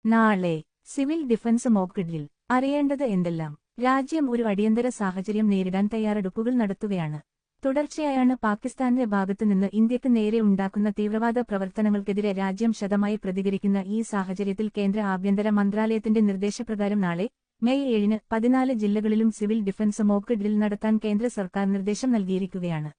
നാളെ civil defence mock drill. അറിയേണ്ടത് എന്തെല്ലാം? രാജ്യം ഒരു അടിയന്തര സാഹചര്യം നേരിടാൻ തയ്യാറെടുപ്പുകൾ നടത്തുകയാണ്. തുടർച്ചയായാണ് പാകിസ്ഥാന്റെ ഭാഗത്തുനിന്ന് ഇന്ത്യക്ക് നേരെ ഉണ്ടാക്കുന്ന തീവ്രവാദ പ്രവർത്തനങ്ങൾക്കെതിരെ രാജ്യം ശക്തമായി പ്രതികരിക്കുന്ന ഈ സാഹചര്യത്തിൽ കേന്ദ്ര ആഭ്യന്തര മന്ത്രാലയത്തിന്റെ നിർദ്ദേശപ്രകാരം നാളെ മെയ് 7-ന് 14 ജില്ലകളിലും സിവിൽ ഡിഫൻസ് മോക്ക് ഡ്രിൽ നടത്താൻ കേന്ദ്ര സർക്കാർ നിർദ്ദേശം നൽകിയിരിക്കുകയാണ്.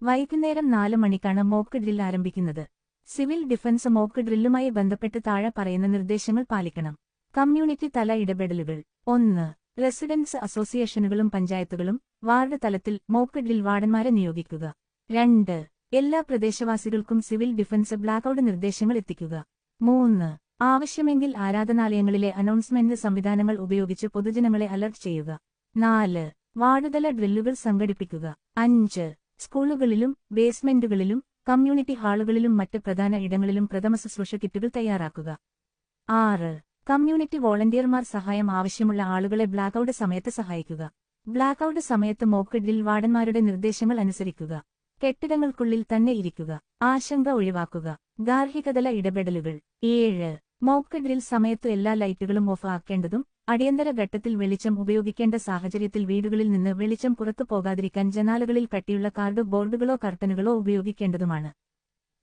വൈകുന്നേരം 4 മണിക്കാണ് മോക്ക് ഡ്രിൽ ആരംഭിക്കുന്നത്. സിവിൽ ഡിഫൻസ് മോക്ക് ഡ്രില്ലുമായി ബന്ധപ്പെട്ട് താഴെ പറയുന്ന നിർദ്ദേശങ്ങൾ പാലിക്കണം. കമ്മ്യൂണിറ്റി തല ഇടപെടലുകൾ. 1. റെസിഡൻസ് അസോസിയേഷനുകളും പഞ്ചായത്തുകളും വാർഡ് തലത്തിൽ മോക്ക് ഡ്രിൽ വാർഡന്മാരെ നിയോഗിക്കുക. 2. എല്ലാ പ്രദേശവാസികൾക്കും സിവിൽ ഡിഫൻസ് ബ്ലാക്കൌട്ട് നിർദ്ദേശങ്ങൾ എത്തിക്കുക. 3. ആവശ്യമെങ്കിൽ ആരാധനാലയങ്ങളിലെ അനൗൺസ്മെന്റ് സംവിധാനങ്ങൾ ഉപയോഗിച്ച് പൊതുജനങ്ങളെ അലർട്ട് ചെയ്യുക. 4. വാർഡുതല ഡ്രില്ലുകൾ സംഘടിപ്പിക്കുക. 5. സ്കൂളുകളിലും ബേസ്മെന്റുകളിലും കമ്മ്യൂണിറ്റി ഹാളുകളിലും മറ്റ് പ്രധാന ഇടങ്ങളിലും പ്രഥമശുശ്രൂഷ കിറ്റുകൾ തയ്യാറാക്കുക. 6. കമ്മ്യൂണിറ്റി വോളണ്ടിയർമാർ സഹായം ആവശ്യമുള്ള ആളുകളെ ബ്ലാക്കൌട്ട് സമയത്ത് സഹായിക്കുക. ബ്ലാക്കൌട്ട് സമയത്ത് മോക്ക് ഡ്രിൽ വാർഡന്മാരുടെ നിർദ്ദേശങ്ങൾ അനുസരിക്കുക. കെട്ടിടങ്ങൾക്കുള്ളിൽ തന്നെ ഇരിക്കുക. ആശങ്ക ഒഴിവാക്കുക. ഗാർഹികതല ഇടപെടലുകൾ. 7. മോക്ക് ഡ്രിൽ സമയത്തു എല്ലാ ലൈറ്റുകളും ഓഫ് ആക്കേണ്ടതും അടിയന്തര ഘട്ടത്തിൽ വെളിച്ചം ഉപയോഗിക്കേണ്ട സാഹചര്യത്തിൽ വീടുകളിൽ നിന്ന് വെളിച്ചം പുറത്തു പോകാതിരിക്കാൻ ജനാലകളിൽ കട്ടിയുള്ള കാർഡ് ബോർഡുകളോ കർട്ടനുകളോ ഉപയോഗിക്കേണ്ടതുമാണ്.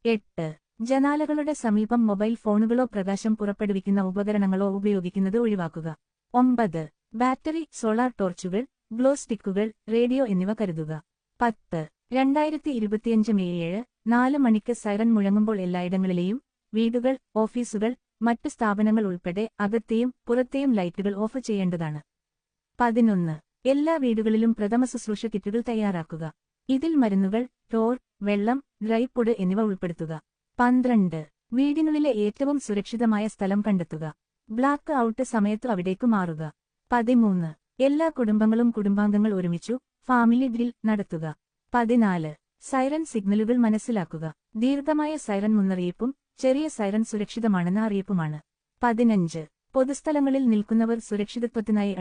8. ജനാലകളുടെ സമീപം മൊബൈൽ ഫോണുകളോ പ്രകാശം പുറപ്പെടുവിക്കുന്ന ഉപകരണങ്ങളോ ഉപയോഗിക്കുന്നത് ഒഴിവാക്കുക. 9. ബാറ്ററി, സോളാർ ടോർച്ചുകൾ, ഗ്ലോ സ്റ്റിക്കുകൾ, റേഡിയോ എന്നിവ കരുതുക. 10. 2025 മെയ് 7, 4 മണിക്ക് സൈറൻ മുഴങ്ങുമ്പോൾ എല്ലായിടങ്ങളിലെയും വീടുകൾ, ഓഫീസുകൾ, മറ്റു സ്ഥാപനങ്ങൾ ഉൾപ്പെടെ അകത്തെയും പുറത്തെയും ലൈറ്റുകൾ ഓഫ് ചെയ്യേണ്ടതാണ്. 11. എല്ലാ വീടുകളിലും പ്രഥമശുശ്രൂഷ കിറ്റുകൾ തയ്യാറാക്കുക. ഇതിൽ മരുന്നുകൾ, ടോർ, വെള്ളം, ഡ്രൈ പൊടി എന്നിവ ഉൾപ്പെടുത്തുക. 12. വീടിനുള്ളിലെ ഏറ്റവും സുരക്ഷിതമായ സ്ഥലം കണ്ടെത്തുക. ബ്ലാക്ക് ഔട്ട് സമയത്തു അവിടേക്കു മാറുക. 13. എല്ലാ കുടുംബങ്ങളും കുടുംബാംഗങ്ങൾ ഒരുമിച്ചു ഫാമിലി ഡ്രിൽ നടത്തുക. 14. സൈറൻ സിഗ്നലുകൾ മനസ്സിലാക്കുക. ദീർഘമായ സൈറൻ മുന്നറിയിപ്പും ചെറിയ സൈറൻ സുരക്ഷിതമാണെന്ന അറിയിപ്പുമാണ്. 15. പൊതുസ്ഥലങ്ങളിൽ നിൽക്കുന്നവർ സുരക്ഷിതത്വത്തിനായി